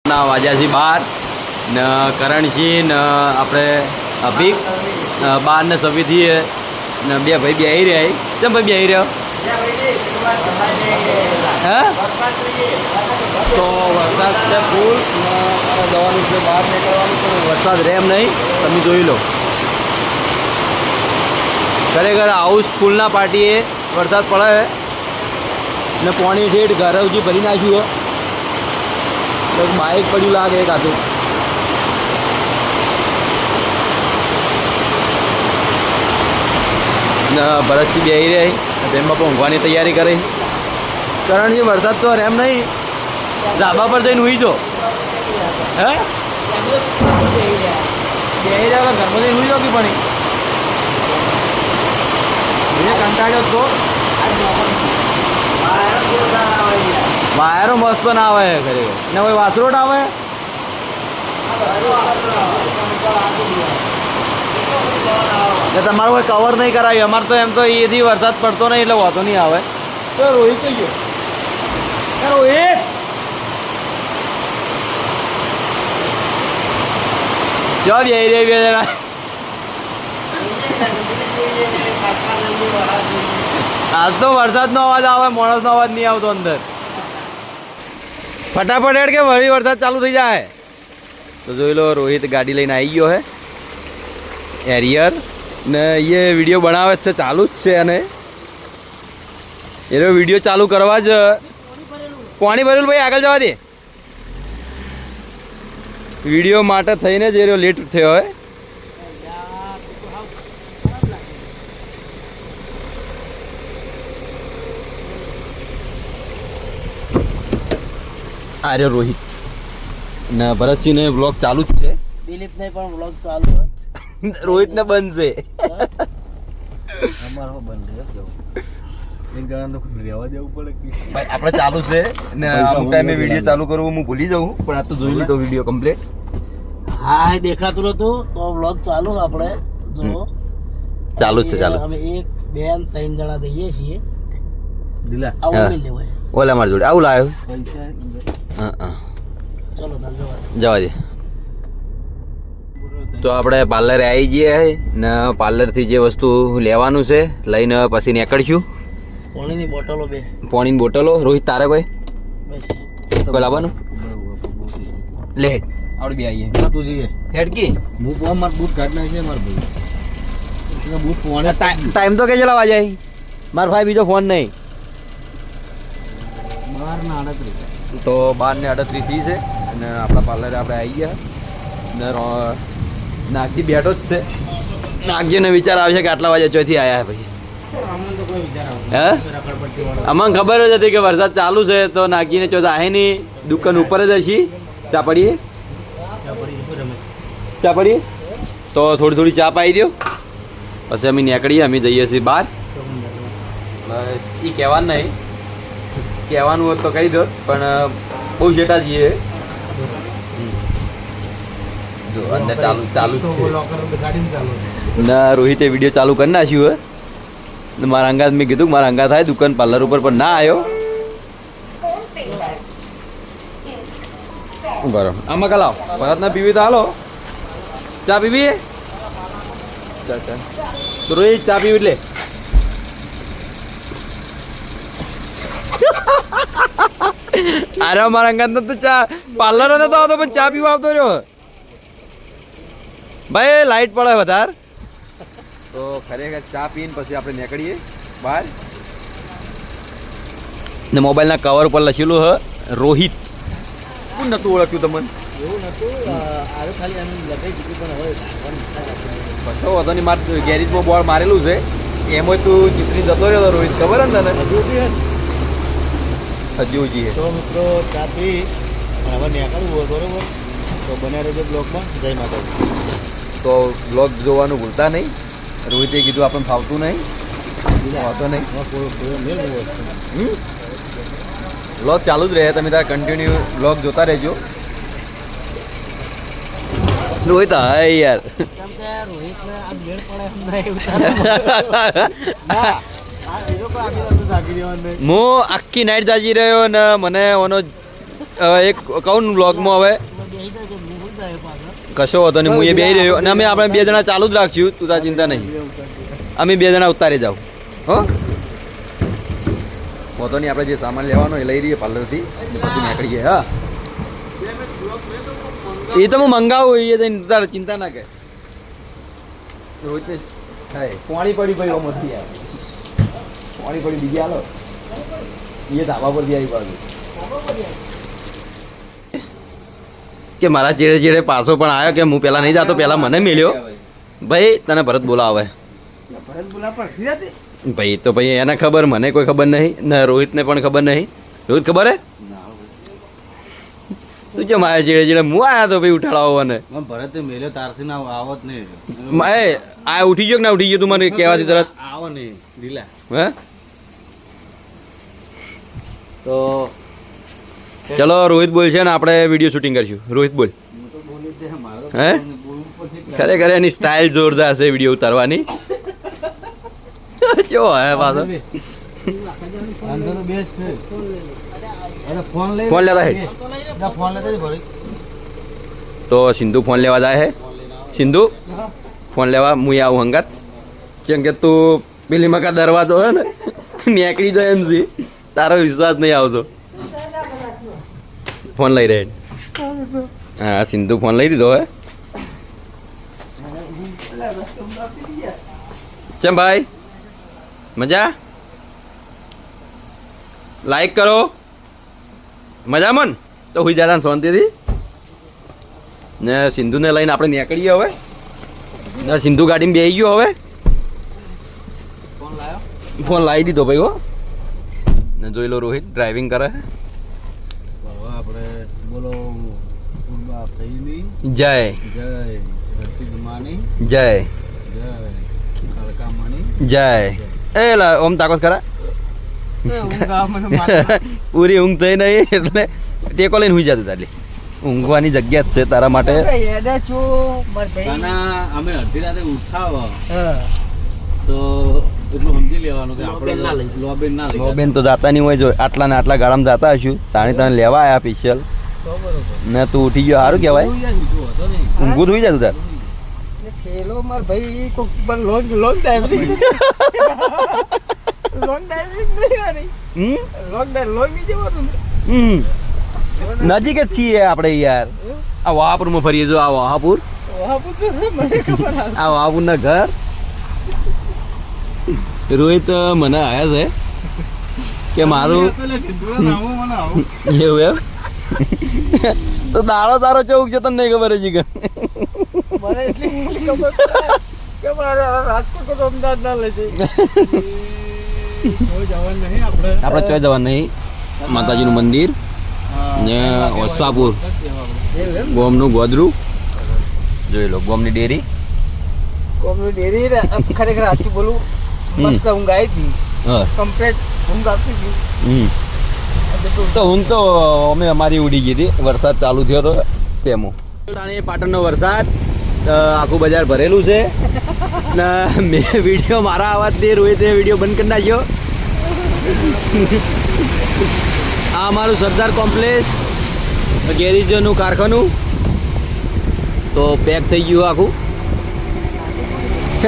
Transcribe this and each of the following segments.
ના વાજ્યા છીએ 12 ને કરણસિંહ ને આપણે અભિક 12 ને સભીથી ને બે ભાઈ બેહી રહ્યા. કેમ ભાઈ બેહી રહ્યો? હા તો વરસાદ છે ફૂલ જવાનું છે બહાર નીકળવાનું છે. વરસાદ રહે એમ નહીં, તમે જોઈ લો. ખરેખર હાઉસ ફૂલના પાર્ટીએ વરસાદ પડે ને પાણી ઠેઠ ઘર સુધી ભરી નાખ્યું તો બાઇક પડ્યું લાગે એક આધું. ને ભરતથી બેહી રહી તેમાં પણ ઊંઘવાની તૈયારી કરી. કરણજી વરસાદ તો એમ નહીં, ધાબા પર જઈને હુઈ જો. હે બેહી રહ્યા ઘરમાં જઈને હુઈ જો કે પણ કંટાળ્યો તો વાયરો મસ્ત ના આવે ખરેખર ને કોઈ વાસરોટ આવે. તમારું કોઈ કવર નહીં કરાવ્યું. અમારે તો એમ તો એથી વરસાદ પડતો નહીં એટલે વાતો નહીં આવે. તો રોહિત કઈ ગયો? રોહિત જવાબ આવી રહી બે જણા. આજ તો વરસાદનો અવાજ આવે, માણસનો અવાજ નહીં આવતો અંદર. ફટાફટ હેડ કે વળી વરસાદ ચાલુ થઈ જાય. તો જોઈ લો રોહિત ગાડી લઈને આવી ગયો હે એરિયર ને એ વિડીયો બનાવે છે, ચાલુ જ છે. અને એનો વિડીયો ચાલુ કરવા જ પાણી ભરેલું ભાઈ આગળ જવા દે. વિડીયો માટે થઈને જ એનો લેટ થયો હોય. અરે રોહિત ને ભરતસિંહ ને બ્લોગ ચાલુ જ છે. દિલીપ ને પણ બ્લોગ ચાલુ છે. રોહિત ને બંધ છે. અમારો બંધ છે. એક જણા તો રહેવા દેવું પડે કે ભાઈ આપણે ચાલુ છે ને અમુક ટાઈમે વિડીયો ચાલુ કરવું હું ભૂલી જાઉં, પણ આ તો જોઈ લીધો વિડીયો કમ્પ્લીટ. હા દેખાતું નતું તો બ્લોગ ચાલુ આપણે જો ચાલુ છે. ચાલુ અમે 1 2 3 જણા દઈએ છીએ. દિલા આવું નહીં લેવાય. ઓલા મારી જોડે આવું લાવ્યો. હા હા ચલો જવા દે. તો આપણે પાર્લરે આવી જઈએ ને પાર્લરથી જે વસ્તુ લેવાનું છે લઈને પછી નીકળશું. પાણીની બોટલો 2 પાણીની બોટલો. રોહિત તારે કોઈ બસ કોઈ લાવવાનું લે હેડ આવડી બે આવીએ. તું જઈએ હેડ કી બૂટ માર બૂટ કાઢ નાખે માર ભાઈ બૂટ પોણે ટાઈમ તો કે ચલા વાજાય. મારા ભાઈ બીજો ફોન નહીં. 12:38 તો 12:38 થઈ છે અને આપણા પાર્લરે આપણે આવી ગયા ને નાગજી બેઠો જ છે. નાગજીને વિચાર આવશે કે આટલા વાગે ચોથી આવ્યા ભાઈ. હે અમને ખબર જ હતી કે વરસાદ ચાલુ છે તો નાગજીને ચોથા આવે નહીં. દુકાન ઉપર જ હશી. ચા પડીએ ચા પડીએ તો થોડી થોડી ચા પાઈ દો પછી અમે નીકળીએ. અમે જઈએ છીએ બહાર. બસ એ કહેવાનું નહીં, કહેવાનું હોત તો કહી દો પણ બહુ જેટા જઈએ. જો અંદર ચાલુ ચાલુ જ છે ના રોહિતે વિડીયો ચાલુ કરી નાખ્યું હે. મારા અંગાત મેં કીધું મારા અંગાત થાય દુકાન પાર્લર ઉપર પણ ના આવ્યો. બરો આમાં કલાવ ભરત ના પીવી તો હાલો. ચા પીવી ચા ચા તો રોહિત ચા પીવી એટલે અરે મારા અંગાત તો ચા પાર્લર નતો આવતો પણ ચા પીવા આવતો રહ્યો. ભાઈ લાઈટ પડે વધારે તો ખરેખર ચા પીને પછી આપણે નીકળીએ બહાર. ને મોબાઈલના કવર ઉપર લખેલું હ રોહિત. કોણ નતું ઓળખ્યું તમને? એવું નતું આરે ખાલી આને લગાઈ દીધું પણ હવે કશો વાંધો નહીં. મારે ગેરેજમાં બોર્ડ મારેલું છે એમાં તું ચીતરી જતો રહ્યો રોહિત. ખબર ને તને? હજુ હજી તો મિત્રો ચા પી હવે નીકળવું હોય બરોબર તો બન્યા રહેજો બ્લોગમાં. જય માતાજી. તો બ્લોગ જોવાનું ભૂલતા નહીં. રોહિતે કીધું આપણને ફાવતું નહીં, ફાવતો નહીં. બ્લોગ ચાલુ જ રહે, તમે તાર કન્ટિન્યુ બ્લોગ જોતા રહેજો. રોહિત હા યાર હું આખી નાઈટ જાગી રહ્યો ને મને ઓનો એક કહું ને બ્લોગમાં હવે કશો હતો નહીં, હું એ બેહી રહ્યો અને અમે આપણે 2 જણા ચાલુ જ રાખશું, તું તાર ચિંતા નહીં. અમે 2 જણા ઉતારી જાવ હો. હોતો નહીં, આપણે જે સામાન લેવાનો એ લઈ રહીએ પાર્લરથી પછી નીકળીએ. હા એ તો હું મંગાવું એ જઈને તારે ચિંતા ના કર. રોજ પાણી પડી ભાઈ મસ્તી યાર, પાણી પડી બીજી હાલો એ ધાબા પરથી આવી બાજુ કે મારા ચેડે ચેડે પાછો પણ આવ્યો કે હું પેલા નહીં જાતો, પેલા મને મળ્યો. ભાઈ તને ભરત બોલાવે ભાઈ, તો ભાઈ એને ખબર, મને કોઈ ખબર નહીં ને રોહિતને પણ ખબર નહીં. રોહિત ખબર હે તું કે મારા ચેડે ચેડે હું આવ્યા તો ભાઈ ઉઠાડાવો મને ભરત મેલ્યો તારથી ના આવત નહીં. આ ઉઠી ગયો કે ના ઉઠી ગયો તું મને કહેવાથી તરત આવો નહીં ઢીલા. હે તો ચલો રોહિત બોલ છે ને આપણે વિડીયો શૂટિંગ કરીશું. રોહિત બોલ. હે ખરેખર એની સ્ટાઇલ જોરદાર છે વિડીયો ઉતારવાની. કેવો હે પાછો ફોન લેતા હે તો સિંધુ ફોન લેવા જાય હે. સિંધુ ફોન લેવા હું આવું હંગાત, કેમ કે તું પેલી મકા દરવાજો હે ને નીકળી જાય એમ છે, તારો વિશ્વાસ નહીં આવતો. ફોન લઈ રહે. હા સિંધુ ફોન લઈ દીધો હે. ચમ ભાઈ મજા? લાઈક કરો મજામાં તો હુઈ જતા શાંતિથી. ને સિંધુને લઈને આપણે નીકળીએ હવે. ને સિંધુ ગાડીમાં બેસી ગયો હવે. ફોન લાવી દીધો ભાઈ હો. ને જોઈ લો રોહિત ડ્રાઇવિંગ કરે. આપણે બોલો જય જય માની જય જય કાળકા માની જય. એ લા ઓમ તાકોત ખરા પૂરી ઊંઘ થઈ નહીં એટલે ટેકો લઈને હુઈ જતું. તારી ઊંઘવાની જગ્યા જ છે તારા માટે. અમે અડધી રાતે ઉઠાવ તો એટલું સમજી લેવાનું કે આપણે લોબેન ના લઈ. બેન તો જાતા નહીં હોય, જો આટલા ને આટલા ગાળામાં જાતા હશું તાણી તને લેવા આવ્યા સ્પેશિયલ ને તું ઉઠી ગયો સારું કહેવાય. ઊંઘું થઈ જતું તાર. નજીક જ છીએ આપણે યાર. આ વહાપુરમાં ફરીએ. જો આ વહાપુર, આ વહાપુર ના ઘર. રોહિત મને આવ્યા છે કે મારું એવું એમ તો દાડો તારો ચૌક છે તને નહીં ખબર હજી કે આપણે ચોય જવાનું નહીં. માતાજીનું મંદિર ને વસાપુર ગોમનું ગોદરું જોઈ લો. ગોમની ડેરી ખરેખર સાચું બોલું મસ્ત ઊંઘ આવી હતી. કમ્પ્લીટ ઊંઘ આપી હતી. તો ઊંઘ તો અમે અમારી ઉડી ગઈ હતી. વરસાદ ચાલુ થયો હતો તેમાં. પાટણનો વરસાદ આખું બજાર ભરેલું છે ને મેં વિડીયો મારા અવાજથી રોહિતે વિડીયો બંધ કરી નાખ્યો. આ અમારું સરદાર કોમ્પ્લેક્સ ગેરેજનું કારખાનું તો પેક થઈ ગયું આખું.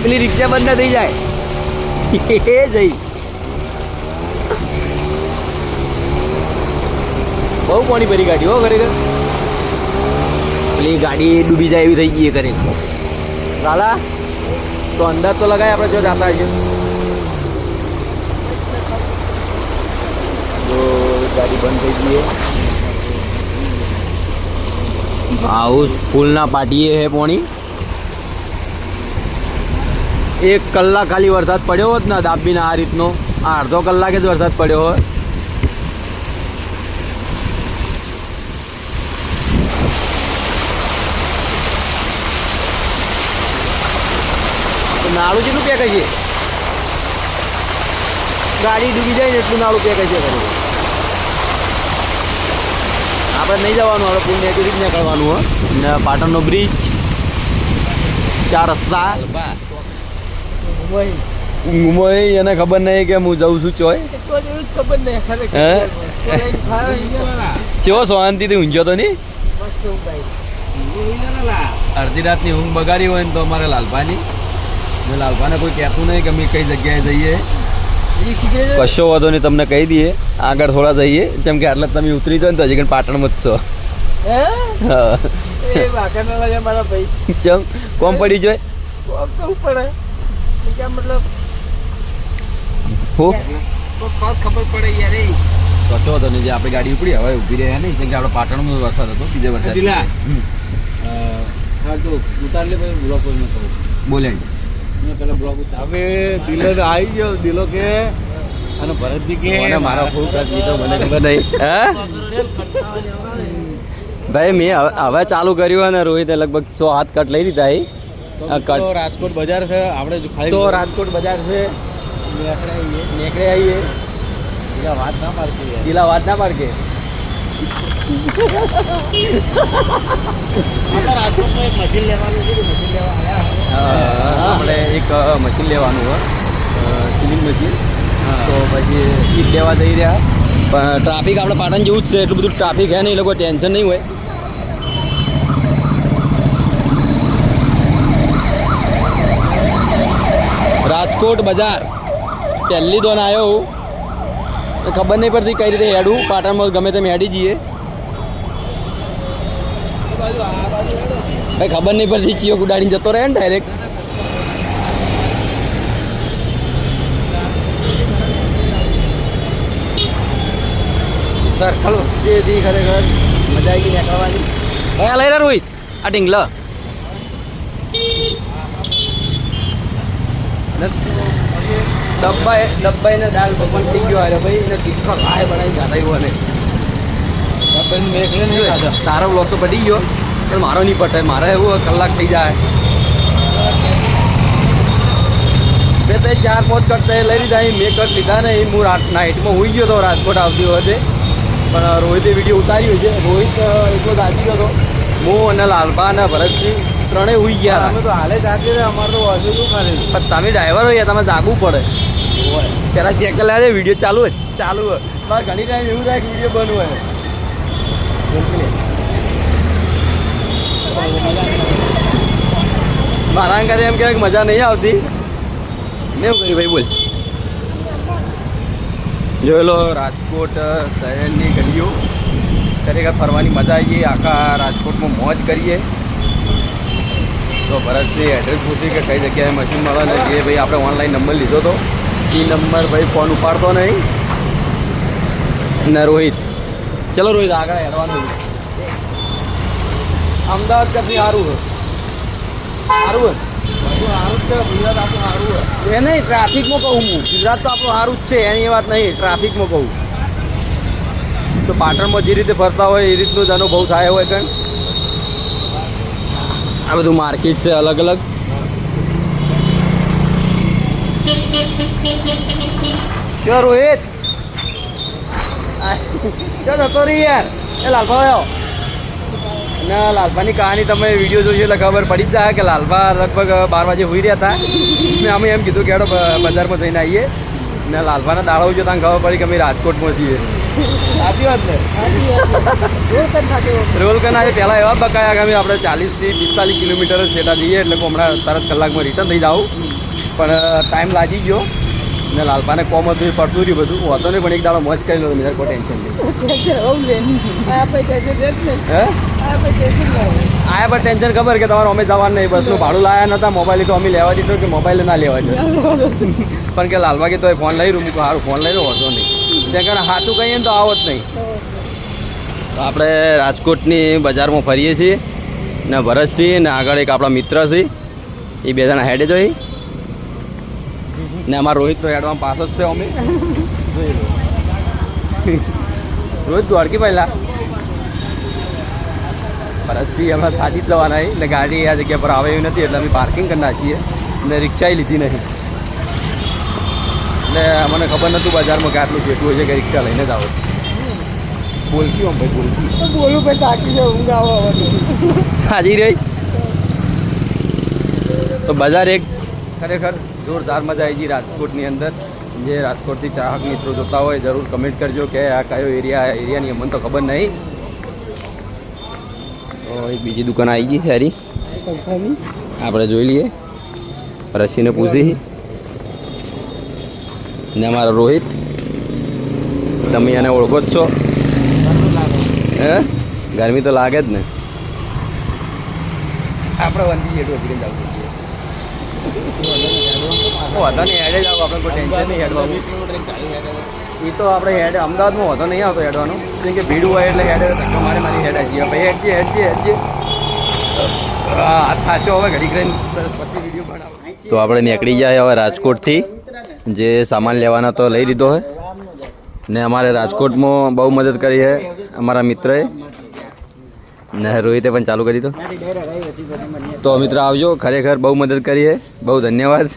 પેલી રિક્ષા બંધ થઈ જાય એ જઈ બહુ પાણી ભરી ગાડી હો ખરેખર. પેલી ગાડી ડૂબી જાય એવી થઈ ગઈ કરે. લાલા તો અંદર તો લગાય આપણે જો જાતા છે તો ગાડી બંધ થઈ ગઈ. હાઉસ ફૂલના પાટીએ હે પોણી. 1 કલાક ખાલી વરસાદ પડ્યો હોત ને દાબીને આ રીતનો, આ અડધો કલાક જ વરસાદ પડ્યો હોય. નાળું જેટલું પેક છે, ગાડી ડૂબી જાય ને એટલું નાળું પેક છે. આપણે નહીં જવાનું, આપણે પુલ ને જ નીકળવાનું હોય ને. પાટણનો બ્રિજ, 4 રસ્તા. ઊંઘમાં એને ખબર નહીં કે હું જઉં છું ચોય. ખબર નહીં ચેવો શાંતિથી ઊંઝો તો નહીં મસ્ત ઊંઘ આવી. અડધી રાતની ઊંઘ બગાડી હોય ને તો અમારે લાલભાની ને લાલભાને કોઈ કહેતું નહીં કે અમે કઈ જગ્યાએ જઈએ બીજી સિગરેટ કશો વાંધો નહીં તમને કહી દઈએ આગળ થોડા જઈએ કેમ કે આટલા તમે ઉતરી જાઓ ને તો હજી કંઈ પાટણમાં જ છો હે હા એ વાંકાના લાગે મારા ભાઈ ચમ કોમ પડી જોય કોમ તો પડે કે મતલબ હું કોઈ ખાસ ખબર પડે યાર એ કશો વાંધો નહીં જે આપણી ગાડી ઉપડી હવે ઊભી રહે નહીં કેમ કે આપણે પાટણમાં વરસાદ હતો બીજે વરસાદ દિલા. હમ. હા તો ઉતાર લે ભાઈ બ્લોક કોઈ ન કહું બોલે મેં પેલા બ્લોક ઉતાર હવે દિલો તો આવી ગયો દિલો કે અને ભરતજી કે મને મારો ફૂલ કટ લીધો મને ખબર નહીં હે ભાઈ મેં હવે ચાલુ કર્યું અને રોહિતે લગભગ 100 હાથ કટ લઈ લીધા એ આ કટ તો રાજકોટ બજાર છે આપણે જો ખાલી તો રાજકોટ બજાર છે નીકળે આવીએ દિલા વાત ના પાડતી યાર. ગીલા વાત ના પાડ કે રાજકોટમાં એક મશીન લેવાનું છે મશીન લેવા આવ્યા આપણે એક મશીન લેવાનું હોય સિલિંગ મશીન તો પછી ઈ લેવા જઈ રહ્યા પણ ટ્રાફિક આપણે પાટણ જેવું જ છે એટલું બધું ટ્રાફિક હે નહીં એ લોકો ટેન્શન નહીં હોય રાજકોટ બજાર પહેલી દોન આવ્યો હું ખબર નહીં પડતી કઈ રીતે હેડું પાટણમાં ગમે તેમ હેડી જઈએ ભાઈ ખબર નહીં પડતી ચિયો ઉડાડીને જતો રહે ને ડાયરેક્ટ સર્કલ જે હતી ખરેખર મજા આવી ગઈ નીકળવાની ભાઈ આ લઈ રહ્યા રોહિત આ ઢીંગલ ડબ્બાઈને દાળ ભગવાન થઈ ગયો અરે ભાઈ એને તીખો લાય બનાવી જાતા આવ્યો અને ડબ્બાને મેં એકલે નહીં ખાધા. તારો બ્લોક તો પડી ગયો પણ મારો નહીં પટે મારે એવું કલાક થઈ જાય બે તો 4-5 કટ લઈ લીધા મેં કટ લીધા ને હું નાઇટમાં હોઈ ગયો હતો રાજકોટ આવતી વખતે પણ રોહિતે વિડીયો ઉતાર્યો છે રોહિત એટલો દાજી ગયો હતો હું અને લાલભા અને ભરતસિંહ ત્રણેય હોઈ ગયા અમે તો હાલે જાતે રે અમારે તો હજુ શું ખાલી પણ તમે ડ્રાઈવર હોય તમે જાગવું પડે પેલા ચેક કરી લેવા વિડીયો ચાલુ હોય ચાલુ હોય મારે ઘણી ટાઈમ એવું થાય કે વિડીયો બંધ હોય મારા અંગારે એમ કહેવાય કે મજા નહીં આવતી ને એવું કર્યું ભાઈ બોલ જોઈ લો રાજકોટ શહેરની ગલીઓ ખરેખર ફરવાની મજા આવી ગઈ આખા રાજકોટમાં મોજ કરીએ તો ભરતસિંહ એડ્રેસ પૂછ્યું કે કઈ જગ્યાએ મશીન મળે ને જે ભાઈ આપણે ઓનલાઈન નંબર લીધો હતો એ નંબર ભાઈ ફોન ઉપાડતો નહીં ને રોહિત ચલો રોહિત આગળ હેડવાનું અમદાવાદ કરતી સારું હોય સારું હોય સારું છે ગુજરાત આપણું સારું હોય એ નહીં ટ્રાફિકમાં કહું હું ગુજરાત તો આપણું સારું જ છે એની એ વાત નહીં ટ્રાફિકમાં કહું તો પાટણમાં જે રીતે ફરતા હોય એ રીતનું જ અનુભવ થાય હોય કંઈ આ બધું માર્કેટ છે અલગ અલગ ક્યાં રોહિત ક્યાં જતો રહી યાર એ લાલભા આવ્યો અને લાલભાની કહાની તમે વિડીયો જોશો એટલે ખબર પડી જ જાય કે લાલભા લગભગ 12 વાગે હોઈ રહ્યા હતા મેં અમે એમ કીધું કે હેડો બજારમાં જઈને આવીએ ને લાલભાના દાડા જો તમને ખબર પડી કે અમે રાજકોટમાં છીએ સાચી વાત ને રોલ કરના આજે પહેલાં એવા બકાયા કે અમે આપણે 40 થી 45 કિલોમીટર જ સેટા જઈએ એટલે હમણાં તરત કલાકમાં રિટર્ન થઈ જાઉં પણ ટાઈમ લાગી ગયો ને લાલભાને કોમ હતું એ પડતું રહ્યું બધું હોતો નહીં પણ એક દાડો મોજ કરી લો તમે કોઈ ટેન્શન નહીં હે આયા પર ટેન્શન ખબર કે તમારે અમે જવાનું નહીં બસનું ભાડું લાયા નતા મોબાઈલ તો અમે લેવા દીધો કે મોબાઈલ ના લેવા દીધો પણ કે લાલભા કે તો ફોન લઈ રહ્યું સારું ફોન લઈ રહ્યો હોતો નહીં ત્યાં કારણ સાચું કહીએ ને તો આવો જ નહીં તો આપણે રાજકોટની બજારમાં ફરીએ છીએ ને ભરતસિંહ ને આગળ એક આપણા મિત્ર છે એ બે જણા હેડે જોઈ ને અમારા રોહિત તો હેડવામાં પાસ જ છે અમે રોહિત દોડકી પહેલા ભરતસિંહ અમે સાચી જ જવાના ને ગાડી આ જગ્યા પર આવે એવી નથી એટલે અમે પાર્કિંગ કરી નાખીએ ને રિક્ષા લીધી નહીં એટલે મને ખબર નહોતું બજારમાં કે આટલું જેટલું હોય છે કે રિક્ષા લઈને જ આવો બોલકી આમ ભાઈ બોલકી બોલું ભાઈ તાકી છે ઊંઘ આવો હાજી રહી તો બજાર એક ખરેખર જોરદાર મજા આવી ગઈ રાજકોટની અંદર જે રાજકોટથી ચાહક મિત્રો જોતા હોય જરૂર કમેન્ટ કરજો કે આ કયો એરિયાની અમને તો ખબર નહીં તો એક બીજી દુકાન આવી ગઈ સારી, આપણે જોઈ લઈએ. રસીને પૂછી ને અમારા રોહિત, તમે એને ઓળખો જ છો. હે ગરમી તો લાગે જ ને. આપણે વંદી જેટલું હજી જવું વધો નહીં, હેડે જાવ આપણે, કોઈ ટેન્શન નહીં હેડવાનું. એ તો આપણે હેડ અમદાવાદમાં વધો નહીં આવતો હેડવાનો, કેમ કે ભીડ હોય એટલે હેડે ધક્કા મારે મારી હેડ જઈએ ભાઈ. હેડજે હાથ સાચો હવે ઘડી કરીને પછી વિડીયો બનાવો. તો આપણે નીકળી જાય હવે રાજકોટથી. જે સામાન લેવાના તો લઈ લીધો હે ને અમારે રાજકોટમાં બહુ મદદ કરી છે અમારા મિત્રએ ને રોહિતે પણ ચાલુ કરી દો. તો મિત્ર આવજો, ખરેખર બહુ મદદ કરી છે, બહુ ધન્યવાદ.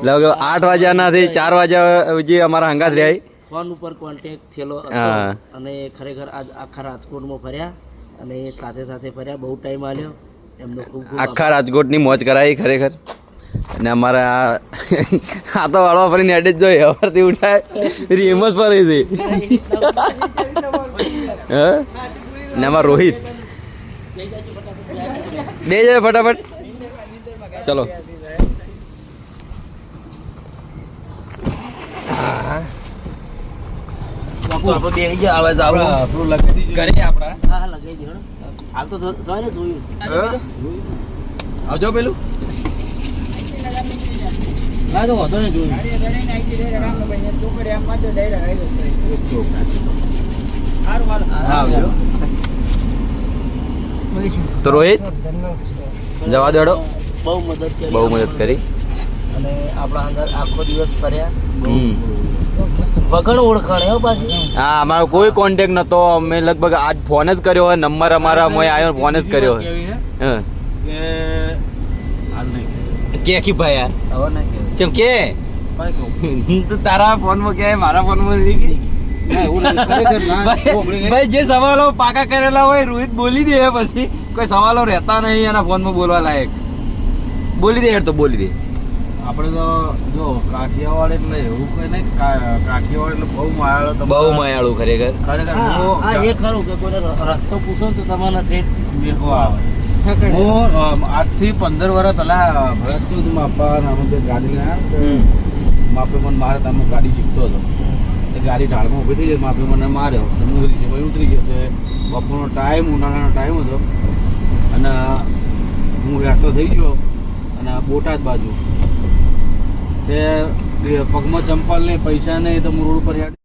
લગભગ 8 વાગ્યાનાથી 4 વાગ્યા જે અમારા હંગાત રહ્યા ફોન ઉપર કોન્ટેક્ટ થયેલો હા. અને ખરેખર આજ આખા રાજકોટમાં ફર્યા અને સાથે સાથે ફર્યા, બહુ ટાઈમ આલ્યો એમનો ખૂબ ખૂબ આખા રાજકોટની મોજ કરાવી ખરેખર. અને અમારા આ તો વાળવા ફરીને એડે જ જોઈએ, સવારથી ઉઠાય રીમ જ ફરે છે. હા ને અમારા રોહિત બે જાય ફટાફટ. ચલો કરીએ આપડા. હા લગાવી દો હાલ તો જોયું આવજો પેલું હા તો વાંધો નહીં જોયું. આવજો. તો રોહિત જવા દેડો, બહુ મદદ કરી, બહુ મદદ કરી. અને આપણા અંદર આખો દિવસ ફર્યા. વગણ ઓળખાણ હો પાછી. હા અમારો કોઈ કોન્ટેક્ટ નતો, અમે લગભગ આજ ફોન જ કર્યો હોય, નંબર અમારા મોય આવ્યો, ફોન જ કર્યો હોય. હા કે હાલ નહીં કે ભાઈ યાર હવે નહીં ચમ કે ભાઈ કહું તું તારા ફોનમાં કે મારા ફોનમાં નહીં કે ના એવું નહીં ખરેખર ના ભાઈ જે સવાલો પાકા કરેલા હોય રોહિત બોલી દે, પછી કોઈ સવાલો રહેતા નહીં એના ફોનમાં બોલવા લાયક. બોલી દે યાર, તો બોલી દે. આપણે તો જો કાઠિયાવાડ એટલે એવું કઈ નહીં, કાઠિયાવાડ એટલે બહુ માયાળો તો બહુ માયાળું ખરેખર. ખરેખર હા એ ખરું કે કોઈને રસ્તો પૂછો ને તો તમારા ટ્રેન મેકો આવે. હું આજથી 15 વર્ષ પહેલા ભરતનું તું માપા નામ ગાડી લઈને આવ્યો, માપે મને મારે તમે ગાડી શીખતો હતો, એ ગાડી ઢાળમાં ઊભી થઈ જાય, માપે મને માર્યો, પછી ઉતરી ગયો. તે બપોરનો ટાઈમ, ઉનાળાનો ટાઈમ હતો અને હું હેઠતો થઈ ગયો અને બોટાદ બાજુ તે પગમાં ચંપલ નહીં, પૈસા નહીં, તો હું રોડ ઉપર હેઠ